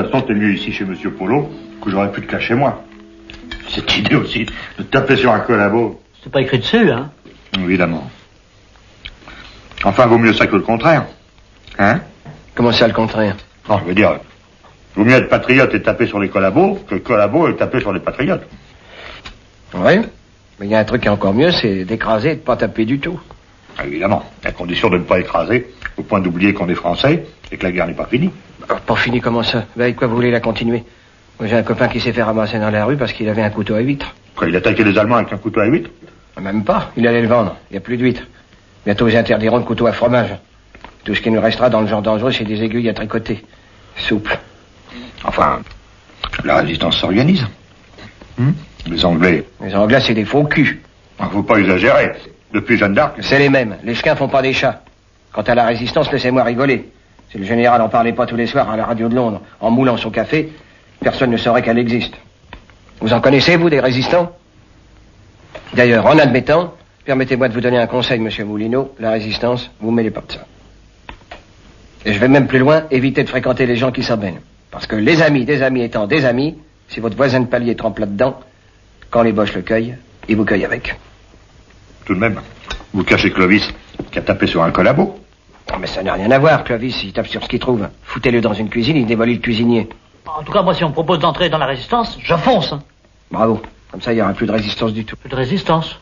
façon, t'es mieux ici chez Monsieur Polo que j'aurais pu te cacher moi. Cette idée aussi de taper sur un collabo. C'est pas écrit dessus, hein? Évidemment. Enfin, vaut mieux ça que le contraire. Hein? Comment ça, le contraire? Non, je veux dire, vaut mieux être patriote et taper sur les collabos que collabo et taper sur les patriotes. Oui, mais il y a un truc qui est encore mieux, c'est d'écraser et de pas taper du tout. Évidemment, à condition de ne pas écraser, au point d'oublier qu'on est français et que la guerre n'est pas finie. Alors, pas fini, comment ça? Avec quoi vous voulez la continuer? Moi, j'ai un copain qui s'est fait ramasser dans la rue parce qu'il avait un couteau à huître. Quoi, il attaquait les Allemands avec un couteau à huître? Même pas, il allait le vendre. Il n'y a plus d'huîtres. Bientôt, ils interdiront le couteau à fromage. Tout ce qui nous restera dans le genre dangereux, c'est des aiguilles à tricoter. Souple. Enfin, la résistance s'organise. Les Anglais. Les Anglais, c'est des faux culs. Faut pas exagérer. Depuis Jeanne d'Arc. C'est les mêmes. Les chiens font pas des chats. Quant à la résistance, laissez-moi rigoler. Si le général en parlait pas tous les soirs à la radio de Londres, en moulant son café, personne ne saurait qu'elle existe. Vous en connaissez, vous, des résistants? D'ailleurs, en admettant, permettez-moi de vous donner un conseil, monsieur Moulineau, la résistance, vous mêlez pas de ça. Et je vais même plus loin, évitez de fréquenter les gens qui s'en mêlent. Parce que les amis des amis étant des amis, si votre voisin de palier trempe là-dedans, quand les boches le cueillent, ils vous cueillent avec. Tout de même, vous cachez Clovis qui a tapé sur un collabo. Non, mais ça n'a rien à voir, Clovis, il tape sur ce qu'il trouve. Foutez-le dans une cuisine, il démolit le cuisinier. En tout cas, moi, si on me propose d'entrer dans la résistance, je fonce. Hein. Bravo. Comme ça, il n'y aura plus de résistance du tout. Plus de résistance.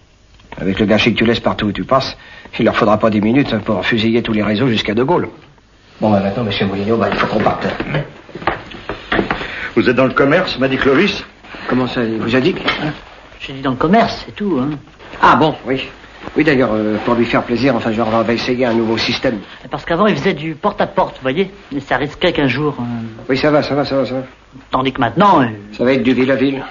Avec le gâchis que tu laisses partout où tu passes, il leur faudra pas 10 minutes pour fusiller tous les réseaux jusqu'à De Gaulle. Bon, bah maintenant, monsieur Moulineau, il faut qu'on parte. Vous êtes dans le commerce, m'a dit Clovis. Comment ça, il vous a dit hein? J'ai dit dans le commerce, c'est tout, hein. Ah bon, oui. Oui, d'ailleurs, pour lui faire plaisir, enfin, on va essayer un nouveau système. Parce qu'avant, il faisait du porte-à-porte, vous voyez. Et ça risquait qu'un jour... Oui, ça va. Tandis que maintenant... Ça va être du ville à ville.